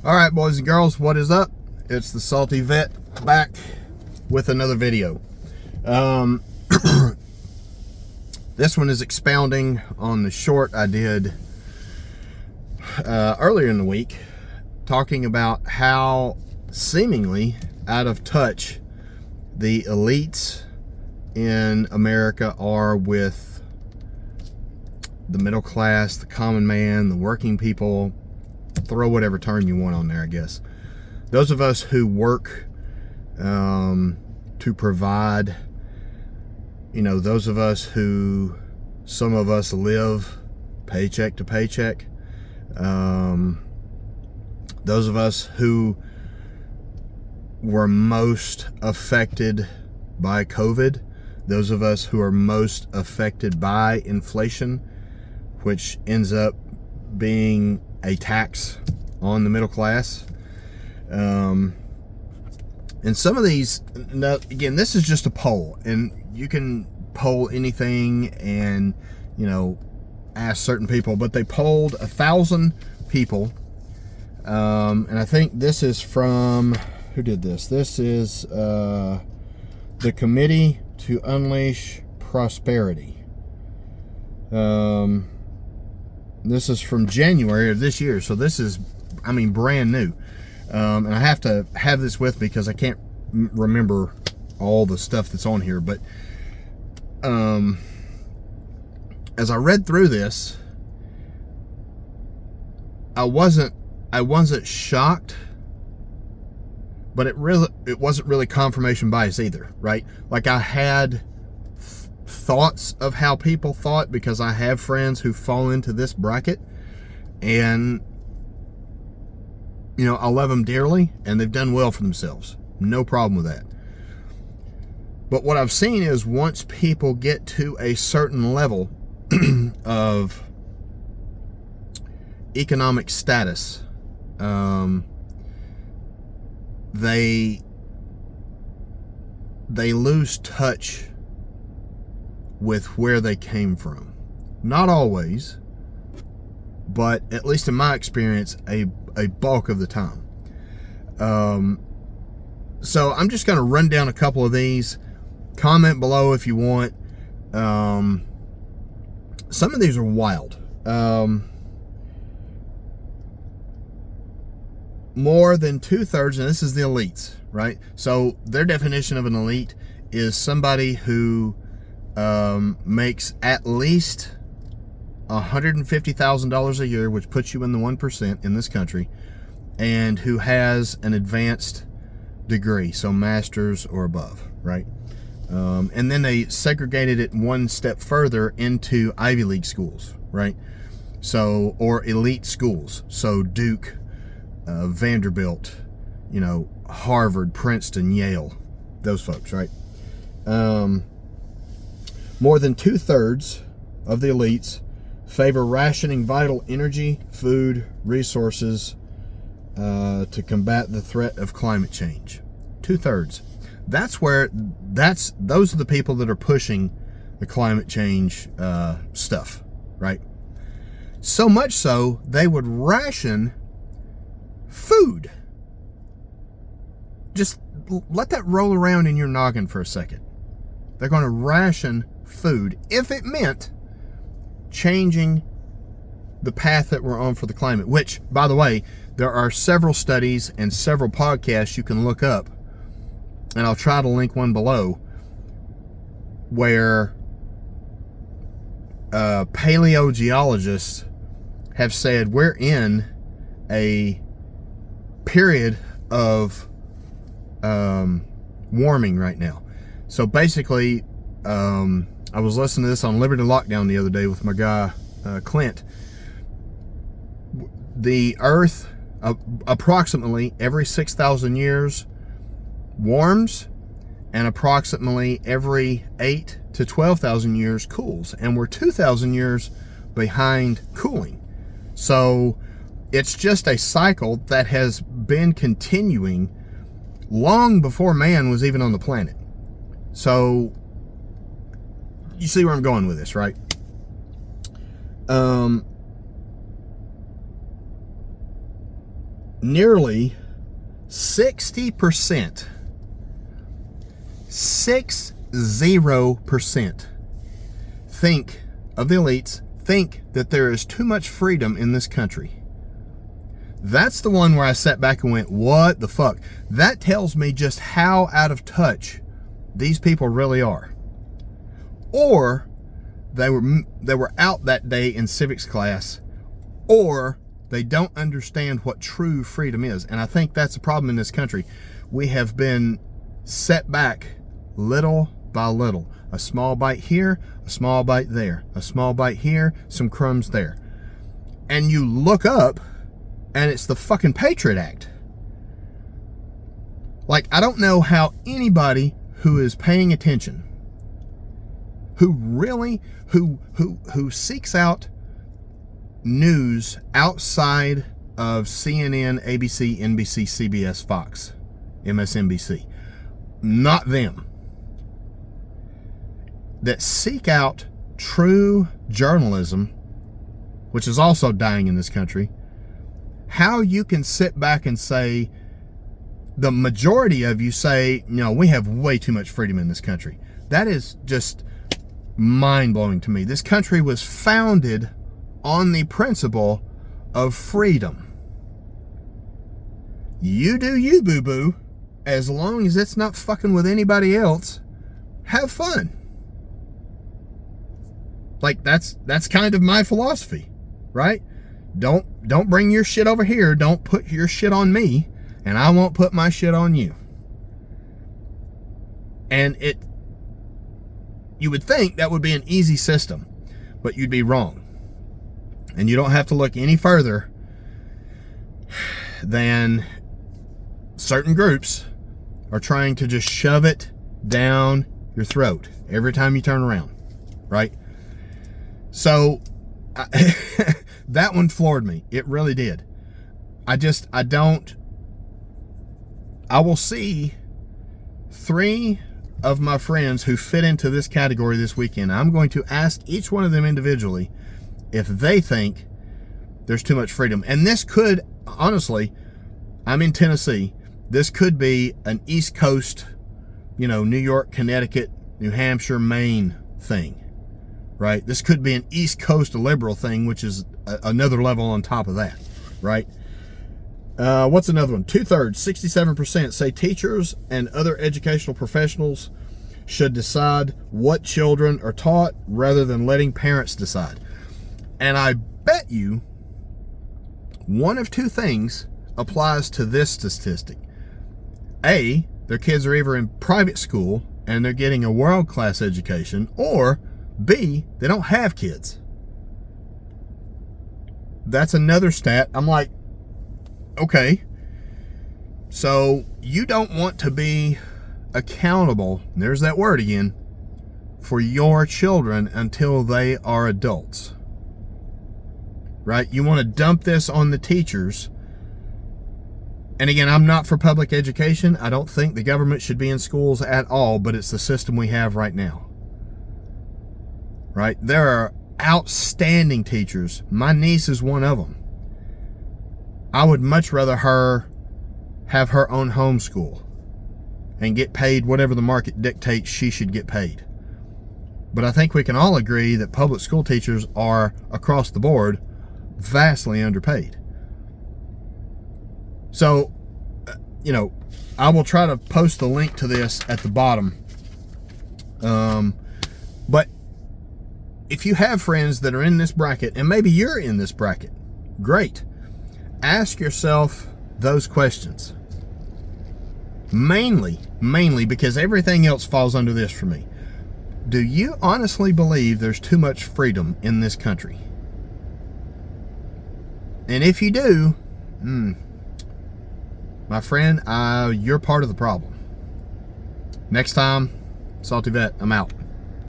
All right, boys and girls, what is up? It's the Salty Vet back with another video. This one is expounding on the short I did earlier in the week, talking about how seemingly out of touch the elites in America are with the middle class, the common man, the working people. Throw whatever term you want on there, I guess. Those of us who work to provide, those of us who, some of us live paycheck to paycheck. Those of us who were most affected by COVID. Those of us who are most affected by inflation, which ends up being a tax on the middle class. And some of these, now, again, this is just a poll, and you can poll anything and, ask certain people, but they polled 1,000 people. And I think this is from, who did this? This is the Committee to Unleash Prosperity. This is from January of this year, so this is, brand new. And I have to have this with me because I can't remember all the stuff that's on here. But as I read through this, I wasn't shocked, but it wasn't really confirmation bias either, right? Like, I had thoughts of how people thought because I have friends who fall into this bracket, and I love them dearly and they've done well for themselves, no problem with that. But what I've seen is once people get to a certain level of economic status, they lose touch with where they came from. Not always, but at least in my experience, a bulk of the time. So I'm just going to run down a couple of these. Comment below if you want. Some of these are wild. More than 2/3, and this is the elites, right? So their definition of an elite is somebody who makes at least $150,000 a year, which puts you in the 1% in this country, and who has an advanced degree, so master's or above, right? And then they segregated it one step further into Ivy League schools, right? So, or elite schools, so Duke, Vanderbilt, Harvard, Princeton, Yale, those folks, right? More than 2/3 of the elites favor rationing vital energy, food, resources to combat the threat of climate change. 2/3. Those are the people that are pushing the climate change stuff, right? So much so, they would ration food. Just let that roll around in your noggin for a second. They're going to ration food if it meant changing the path that we're on for the climate, which, by the way, there are several studies and several podcasts you can look up, and I'll try to link one below, where paleogeologists have said we're in a period of warming right now. So basically, I was listening to this on Liberty Lockdown the other day with my guy Clint. The Earth, approximately every 6,000 years, warms, and approximately every 8 to 12,000 years cools, and we're 2,000 years behind cooling. So it's just a cycle that has been continuing long before man was even on the planet. So you see where I'm going with this, right? nearly 60%, 60% think of the elites think that there is too much freedom in this country. That's the one where I sat back and went, what the fuck? That tells me just how out of touch these people really are. Or they were out that day in civics class, or they don't understand what true freedom is. And I think that's a problem in this country. We have been set back little by little. A small bite here, a small bite there, a small bite here, some crumbs there. And you look up and it's the fucking Patriot Act. Like, I don't know how anybody who is paying attention, who really, who seeks out news outside of CNN, ABC, NBC, CBS, Fox, MSNBC, not them, that seek out true journalism, which is also dying in this country, how you can sit back and say, the majority of you say, no, we have way too much freedom in this country. That is just mind-blowing to me. This country was founded on the principle of freedom. You do you, boo-boo. As long as it's not fucking with anybody else, have fun. Like, that's kind of my philosophy, right? Don't bring your shit over here. Don't put your shit on me, and I won't put my shit on you. And you would think that would be an easy system, but you'd be wrong. And you don't have to look any further than certain groups are trying to just shove it down your throat every time you turn around, right? So that one floored me. It really did. I will see 3 of my friends who fit into this category this weekend. I'm going to ask each one of them individually if they think there's too much freedom. And this could, honestly, I'm in Tennessee. This could be an East Coast, New York, Connecticut, New Hampshire, Maine thing, right? This could be an East Coast liberal thing, which is another level on top of that, right? What's another one? 2/3, 67% say teachers and other educational professionals should decide what children are taught rather than letting parents decide. And I bet you one of 2 things applies to this statistic. A, their kids are either in private school and they're getting a world-class education, or B, they don't have kids. That's another stat. I'm like, okay, so you don't want to be accountable, and there's that word again, for your children until they are adults, right? You want to dump this on the teachers. And again, I'm not for public education. I don't think the government should be in schools at all, but it's the system we have right now, right? There are outstanding teachers. My niece is one of them. I would much rather her have her own homeschool and get paid whatever the market dictates she should get paid. But I think we can all agree that public school teachers are, across the board, vastly underpaid. So, I will try to post the link to this at the bottom. But if you have friends that are in this bracket, and maybe you're in this bracket, great. Ask yourself those questions. Mainly because everything else falls under this for me. Do you honestly believe there's too much freedom in this country? And if you do, my friend, you're part of the problem. Next time, Salty Vet, I'm out.